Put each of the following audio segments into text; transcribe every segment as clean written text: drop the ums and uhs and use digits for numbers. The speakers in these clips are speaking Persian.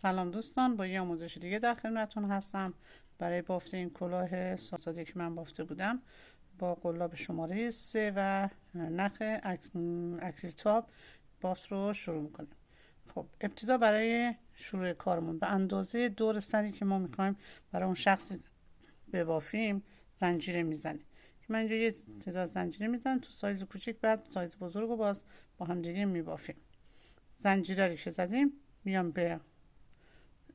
سلام دوستان، با یه آموزش دیگه در خدمتتون هستم. برای بافت این کلاه ساده که من بافته بودم با قلاب شماره 3 و نخ اکریل تاب بافت رو شروع میکنیم. خب ابتدا برای شروع کارمون به اندازه دور سری که ما میخوایم برای اون شخص ببافیم زنجیره میزنیم. من اینجا یه تعداد زنجیره میزنم تو سایز کوچیک، بعد سایز بزرگ رو باز با هم دیگه میبافیم. زنجیره رو که زدیم میام به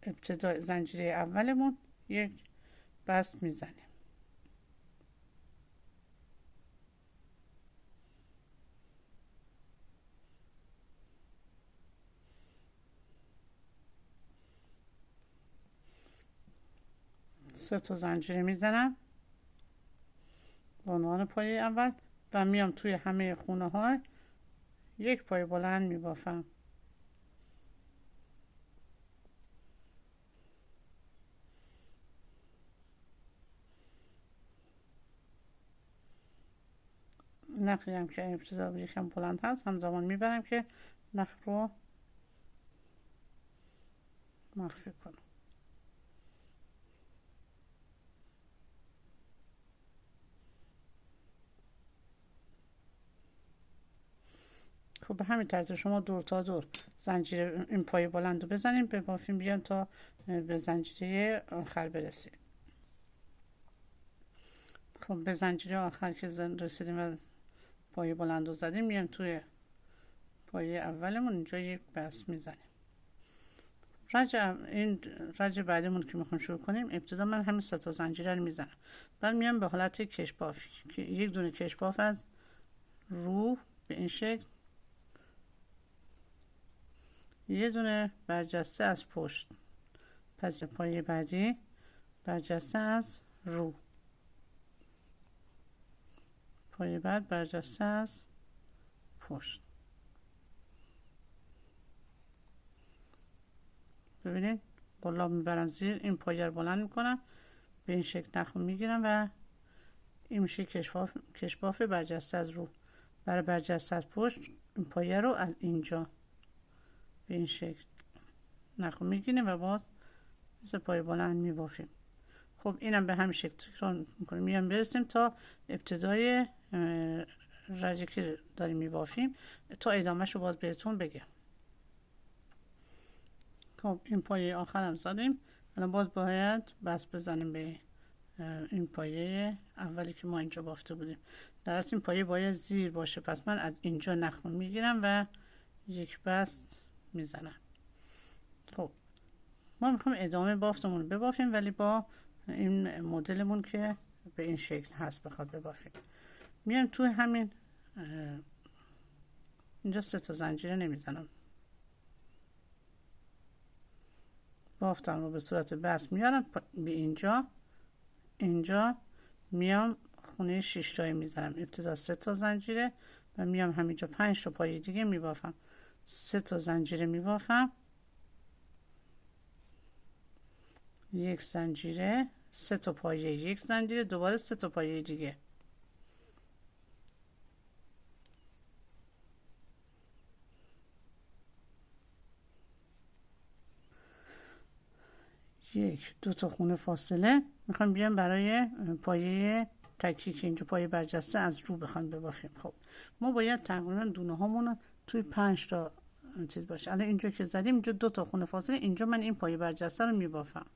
ابتدای زنجیره اولمون یک بست میزنیم. سه تا زنجیره میزنم به عنوان پایه اول و میام توی همه خونه ها یک پایه بلند میبافم. نخی هم که ابتدا یکم بلند هست همزمان میبرم که نخ رو مخفی کنم. خب به همین ترتیب شما دور تا دور زنجیره این پایه بلند رو بزنیم ببافیم بیان تا به زنجیره آخر برسیم. خب به زنجیره آخر که رسیدیم و پایه بلند رو زدیم میام توی پایه اولمون اینجا یک بست میزنیم. رج بعدمون که میخوایم شروع کنیم ابتدا من همین سه تا زنجیره رو میزنم، بعد میام به حالت کش بافی که یک دونه کش باف از رو به این شکل، یه دونه برجسته از پشت، پس پایه بعدی برجسته از رو، پایه بعد برجسته از پشت. ببینید قلاب میبرم زیر، این پایه رو بلند میکنم به این شکل نخو میگیرم و این میشه کشباف برجسته از رو. برای برجسته از پشت این پایه رو از اینجا به این شکل نخو میگیریم و باز مثل پایه بلند میبافیم. خب اینم به همین شکل تکرار میکنیم میام برسیم تا ابتدای رجی که داریم میبافیم تا ادامهش رو باز بهتون بگم. خب این پایه آخرم زدیم، الان باز باید بست بزنیم به این پایه اولی که ما اینجا بافته بودیم. در اصل این پایه باید زیر باشه، پس من از اینجا نخ میگیرم و یک بست میزنم. خب ما میخوام ادامه بافتمون رو ببافیم ولی با این مدلمون که به این شکل هست بخواد ببافیم. میام توی همین اینجا سه تا زنجیره نمیزنم، بافتم رو به صورت بست میارم به اینجا میام خونه 6 تایی میزنم. ابتدا 3 تا زنجیره و میام همینجا 5 تا پایه دیگه میبافم. 3 تا زنجیره میبافم، یک زنجیره، 3 تا پایه، یک زنجیره، دوباره 3 تا پایه دیگه. یک دو تا خونه فاصله میخوام بیام برای پایه تکی که اینجا پایه برجسته از رو بخوام ببافیم. خب ما باید تقریبا دونه هامون توی 5 تا چیز باشه. الان اینجا که زدیم اینجا 2 تا خونه فاصله، اینجا من این پایه برجسته رو میبافم.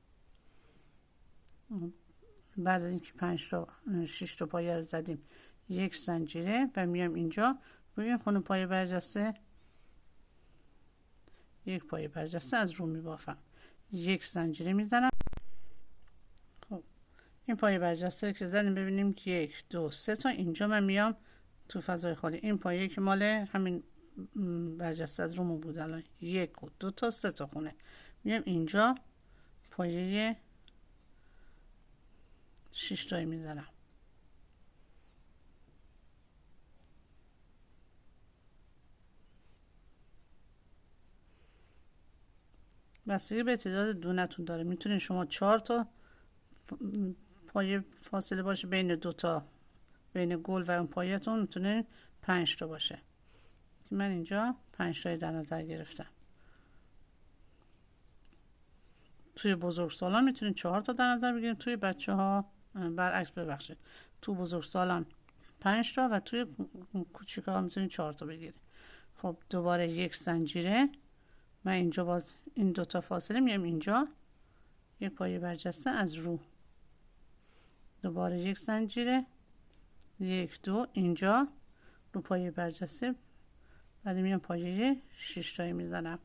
بعد از اینکه 5 تا 6 تا پایه رو زدیم یک زنجیره و میام اینجا روی این خونه پایه برجسته یک پایه برجسته از رو میبافم، یک زنجیره میزنم. خب این پایه برجسته که زدیم ببینیم 1 2 3 تا اینجا من میام تو فضای خالی این پایه که مال همین برجسته از رومون بود الان 1 و 2 تا 3 تا خونه میام اینجا پایه 6 تایی میزنم. بستگی به تعداد دونتون داره، میتونید شما 4 تا پایه فاصله باشه بین دو تا، بین گل و اون پایه‌تون میتونه 5 تا باشه. من اینجا 5 تایی در نظر گرفتم. توی بزرگسالان میتونید 4 تا در نظر بگیرید، توی بچه ها برعکس، ببخشید، تو بزرگسالان 5 تا و توی کوچیکا ها میتونید 4 تا بگیرید. خب دوباره یک زنجیره، من اینجا باز این دوتا فاصله میام اینجا، یک پایه برجسته از رو، دوباره یک زنجیره، 1 2 اینجا رو پایه برجسته، بعد میام پایه 6 تایی میزنم.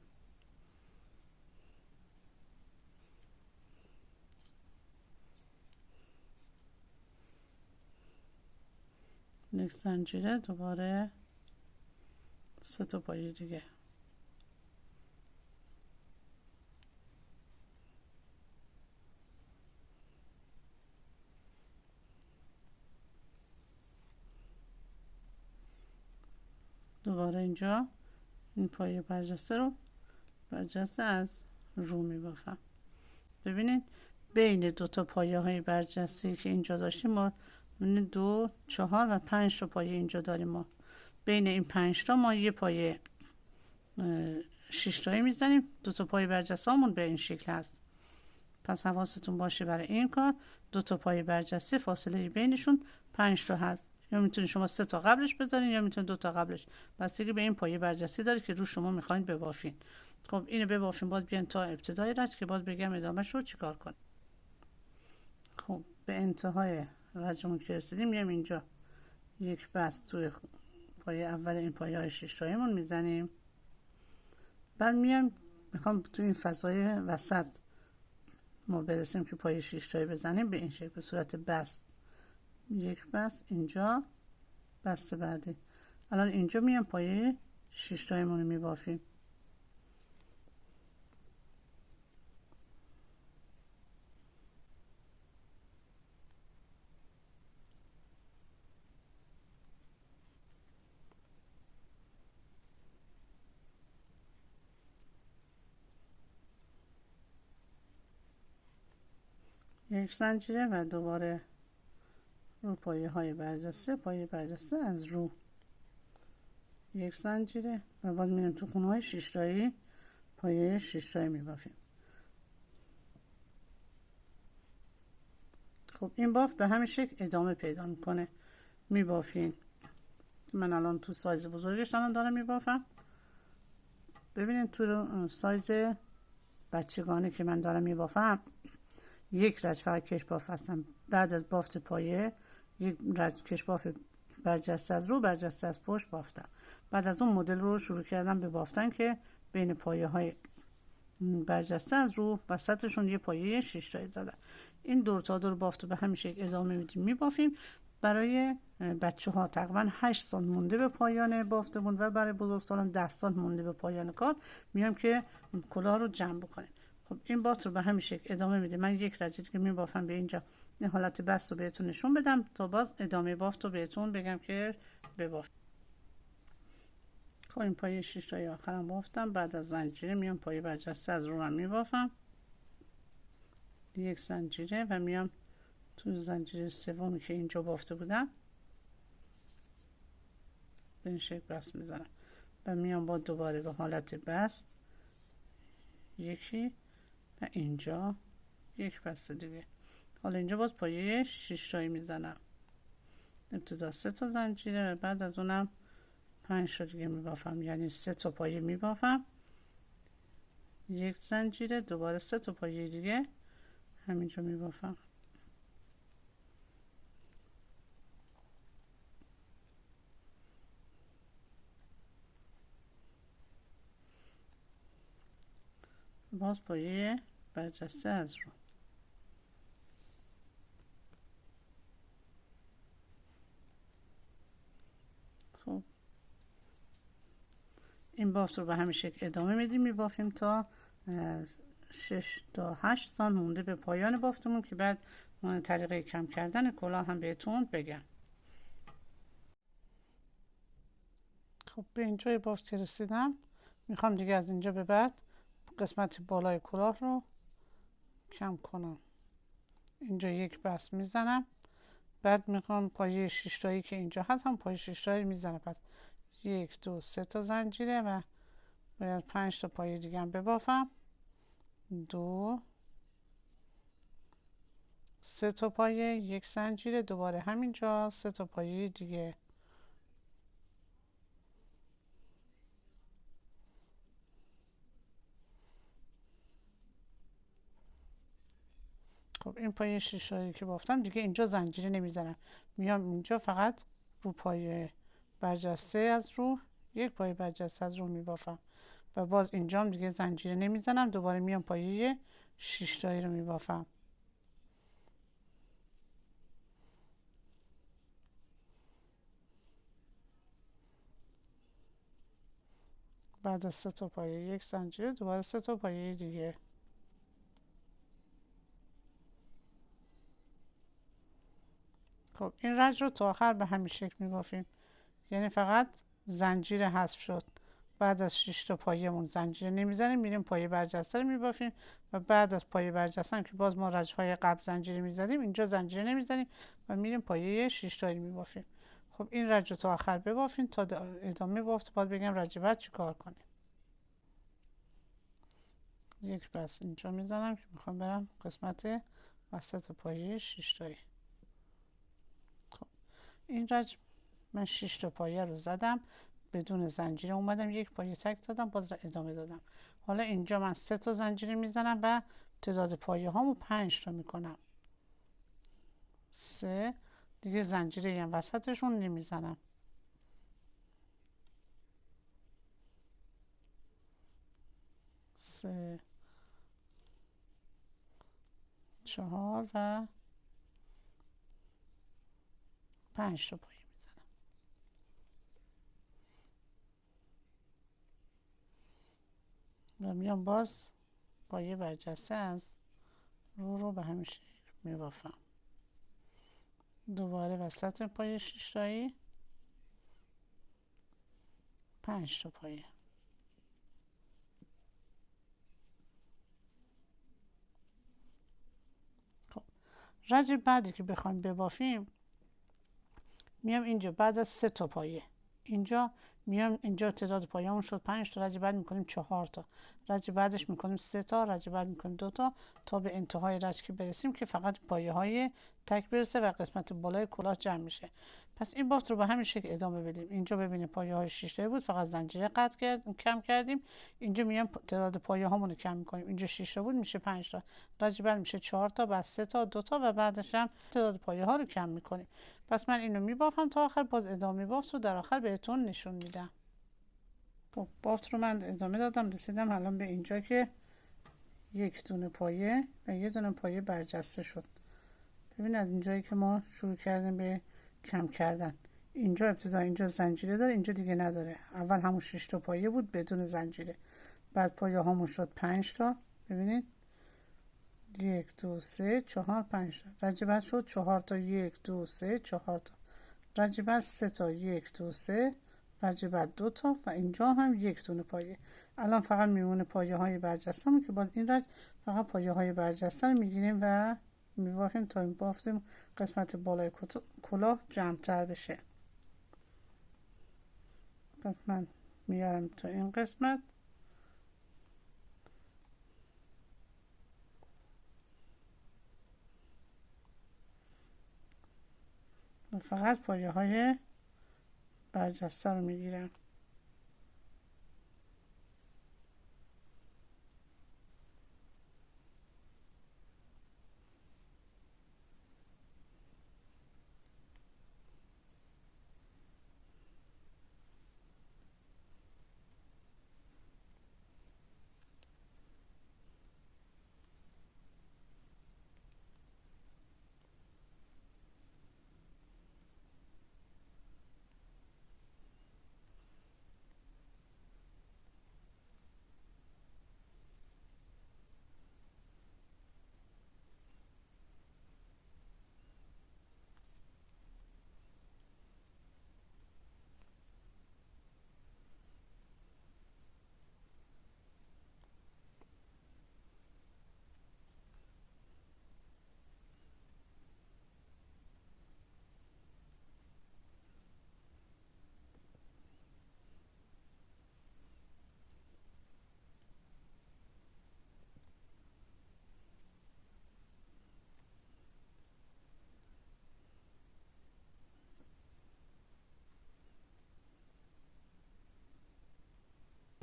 یک زنجیره، دوباره 3 تا پایه دیگه، دوباره اینجا این پایه برجسته رو برجسته از رو میبافم. ببینید بین دو تا پایه های برجسته که اینجا داشتیم ما 2 4 و 5 تا پایه اینجا داریم، ما بین این 5 تا ما یه پایه 6 تایی میزنیم، دو تا پایه برجسته همون به این شکل هست. پس حواستون باشه برای این کار دو تا پایه برجسته فاصله بینشون 5 تا هست، یا میتونید شما 3 تا قبلش بذارین یا میتونید 2 تا قبلش، بستگی به این پایه برجسته داره که رو شما میخواین ببافین. خب اینو ببافیم، باید بیان تا ابتدای رج که باید بگم ادامهش رو چیکار کن. خب به انتهای رجمون که رسیدیم میام اینجا یک بست توی پایه اول این پایه های 6 تاییمون میزنیم، بعد میام میخوام تو این فضای وسط ما برسیم که پایه 6 تایی بزنیم، به این شکل به صورت بست، یک بست اینجا، بست بعدی. الان اینجا میام پایه 6 تاییمون رو میبافیم. یک زنجیره و دوباره رو پایه های برجسته، پایه برجسته از رو، یک زنجیره و بعد میریم تو خونه های 6 تایی پایه 6 تایی میبافیم. خب این باف به همین شکل ادامه پیدا میکنه، میبافین. من الان تو سایز بزرگش دارم میبافم. ببینید تو سایز بچگانه که من دارم میبافم یک رج فقط کش باف هستم، بعد از بافت پایه یک رج کش باف برجسته از رو برجسته از پشت بافتم، بعد از اون مدل رو شروع کردم به بافتن که بین پایه های برجسته از رو وسطشون یه پایه 6 تایی زدم. این دور تا دور بافت به همین شکل ادامه میدیم میبافیم. برای بچه ها تقریبا 8 سال مونده به پایان بافتمون و برای بزرگسالان 10 سال مونده به پایان کار میام که کلاه رو جمع بکنیم. خب این بافت رو به همین شکل ادامه میدیم. من یک رج که میبافم به اینجا این حالت بست رو بهتون نشون بدم تا باز ادامه بافت رو بهتون بگم که ببافت. خب این پایه 6 تایی آخرم بافتم، بعد از زنجیره میام پایه برجسته از رو هم میبافم، یک زنجیره و میام تو زنجیره سومی که اینجا بافته بودم به این شکل بست میزنم و میام با دوباره به حالت بست یکی و اینجا یک بست دیگه. حالا اینجا باز پایه 6 تایی میزنم، ابتدا 3 تا زنجیره و بعد از اونم 5 تا دیگه میبافم، یعنی 3 تا پایه میبافم، یک زنجیره، دوباره 3 تا پایه دیگه همینجا میبافم. باز پایه برجسته از رو. خب این بافت رو به همین شکل ادامه میدیم میبافیم تا 6 تا 8 سال مونده به پایان بافتمون که بعد طریقه کم کردن کلاه هم بهتون بگم. خب به اینجای بافت که رسیدم میخوام دیگه از اینجا به بعد قسمت بالای کلاه رو کم کنم. اینجا یک بست میزنم، بعد میخوام پایه 6 تایی که اینجا هست هم پایه 6 تایی میزنم، پس 1 2 3 تا زنجیره و باید 5 تا پایه دیگه هم ببافم، 2 3 تا پایه، یک زنجیر، دوباره همینجا 3 تا پایه دیگه. خب این پایه 6 تایی که بافتم دیگه اینجا زنجیره نمیزنم، میام اینجا فقط رو پایه برجسته از رو یک پایه برجسته از رو میبافم و باز اینجام دیگه زنجیره نمیزنم، دوباره میام پایه 6 تایی رو میبافم. بعد از 3 تا پایه یک زنجیره، دوباره 3 تا پایه دیگه. خب این رج رو تا آخر به همین شکل میبافیم، یعنی فقط زنجیر حذف شد. بعد از 6 تا پایه‌مون زنجیر نمیزنیم، میریم پایه برجسته رو میبافیم و بعد از پایه برجسته که باز ما رج‌های قبل زنجیر میزدیم، اینجا زنجیر نمیزنیم و میریم پایه 6 تایی میبافیم. خب این رج رو تا آخر ببافیم تا ادامه بافت باید بگم رج بعد چی کار کنیم. یک بس اینجا میزنم که میخوام برم قسمت وسط پایه 6 تایی. خب این رج من 6 تا پایه رو زدم بدون زنجیر، اومدم یک پایه تک زدم باز ادامه دادم. حالا اینجا من 3 تا زنجیر میزنم و تعداد پایه هامو 5 تا میکنم. 3 دیگه زنجیره هم وسطشون نمیزنم. 3 4 و 5 تا پایه میزنم و میام باز پایه برجسته از رو به همین شکل میبافم. دوباره وسط پایه 6 تایی 5 تا پایه. خب رج بعدی که بخوایم ببافیم میام اینجا بعد از 3 تا پایه اینجا میام اینجا تعداد پایه‌مون شد 5 تا، رج بعد میکنیم 4 تا، رج بعدش میکنیم 3 تا، رج بعد میکنیم 2 تا به انتهای رج که برسیم که فقط پایه‌های تک برسه و قسمت بالای کلاه جمع میشه. پس این بافت رو به همین شکل ادامه بدیم. اینجا ببینید پایه‌های 6 تایی بود، فقط زنجیره کم کردیم. اینجا میام تعداد پایه‌هامون رو کم میکنیم، اینجا 6 تا بود میشه 5 تا، رج بعد میشه 4 تا، بعد 3 تا، 2 تا و بعدش هم تعداد پایه‌ها رو کم میکنیم. پس من اینو میبافم تا آخر، باز ادامه بافت رو در آخر بهتون نشون میدم. خب بافت رو من ادامه دادم، رسیدم الان به اینجا که یک دونه پایه و یه دونه پایه برجسته شد. ببینید اینجایی که ما شروع کردیم به کم کردن، اینجا ابتدا اینجا زنجیره داره، اینجا دیگه نداره. اول همون 6 تا پایه بود بدون زنجیره، بعد پایه هامون شد 5 تا. ببینید 1 2 3 4 5 تا، رج بعد شد 4 تا، 1 2 3 4 تا، رج بعد 3 تا، 1 2 3، رج بعد 2 تا و اینجا هم یک دونه پایه. الان فقط میمونه پایه های برجسته همون که باز این رج فقط پایه های برجسته رو میگیریم و میبافیم تا این بافتیم قسمت بالای کلاه جمع تر بشه. پس من میارم تا این قسمت و فقط پایه های برجسته رو میگیرم.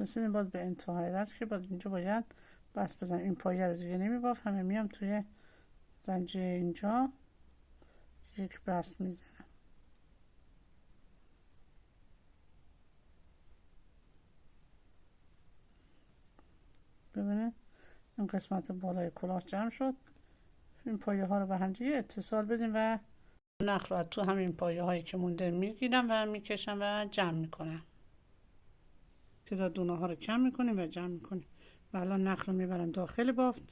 رسیدیم باز به انتهای رد که باز اینجا باید بس بزنم. این پایه رو دیگه نمیباف، همه میام توی زنجیره اینجا یک بس میزنم. ببینید این قسمت بالای کلاه جمع شد. این پایه ها رو به هم دیگه اتصال بدیم و نخ رو تو همین پایه هایی که مونده میگیرم و میکشم و جمع میکنم. تعداد دونه ها رو کم میکنیم و جمع میکنیم و الان نخ رو میبرم داخل بافت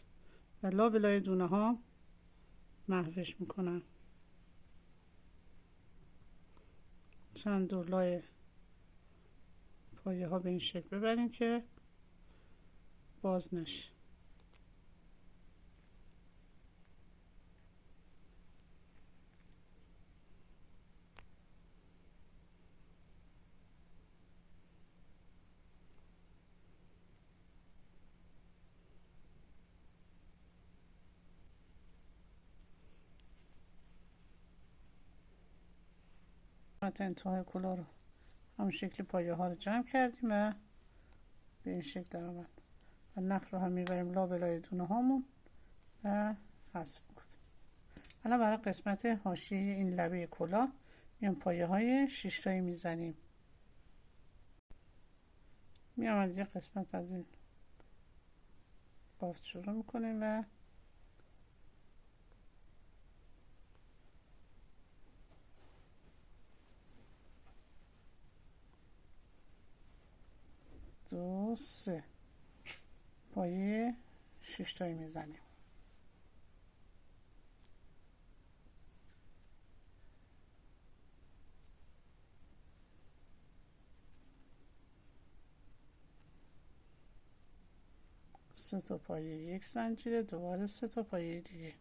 و لابلای دونه ها محوش میکنم. چند دور لای پایه ها به این شکل ببریم که باز نشه. انتهای کلاه رو همون شکل پایه ها رو جمع کردیم و به این شکل در آمد و نخ رو هم میبریم لابلای دونه هامون و حذف میکنیم. الان برای قسمت حاشیه این لبه کلاه میام پایه های 6 تایی میزنیم. میام از یه قسمت از این بافت شروع میکنیم و دو سه پایه 6 تایی میزنیم. سه تا پایه یک زنجیره، دوباره سه تا پایه دیگه.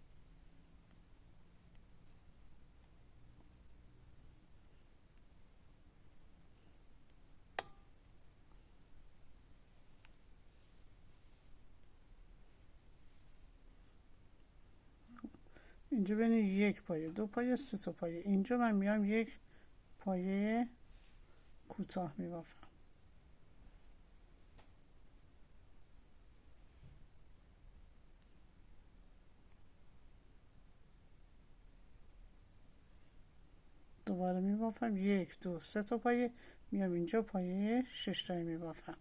اینجا بین یک پایه، دو پایه، سه تا پایه. اینجا من میام یک پایه کوتاه میبافم. دوباره میبافم یک دو سه تا پایه، میام اینجا پایه 6 تایی میبافم.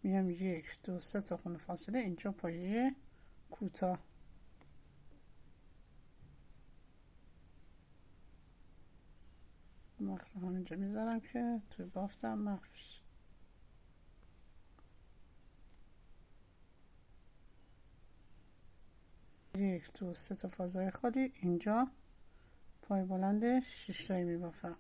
میام یک دو سه تا خونه فاصله اینجا پایه کوتاه. مخ رو همینجا میذارم که توی بافتم مخفش. یک دو سه تا فازای خالی اینجا پای بلند 6 تایی میبافم.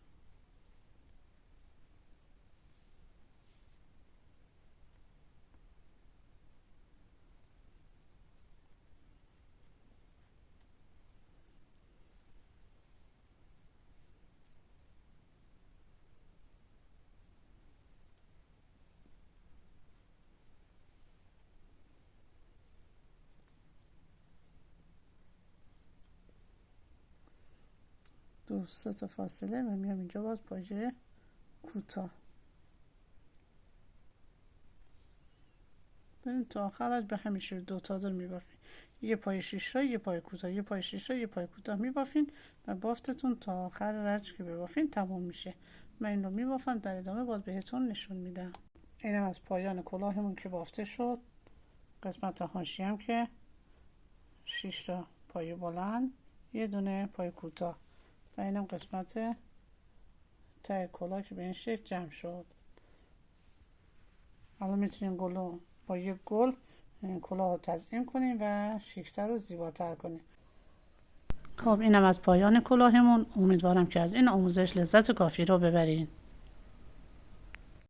دو سه تا فاصله و میام اینجا باز پایه کوتاه. ببین تا آخرش به همیشه دو تا دور میبافین، یه پای 6 تا یه پای کوتاه، یه پای 6 تا یه پای کوتاه میبافین و بافتتون تا آخر رج که ببافین تموم میشه. من این رو میبافم، در ادامه باز بهتون نشون میدم. اینم از پایان کلاهمون که بافته شد. قسمت حاشیه هم که 6 تا پای بلند، یه دونه پای کوتاه و اینم قسمت ته کلاه که به این شکل جمع شد. الان میتونیم با یک گل کلاه رو تزیین کنیم و شیکتر و زیباتر کنیم. خب اینم از پایان کلاهمون. امیدوارم که از این آموزش لذت کافی رو ببرین.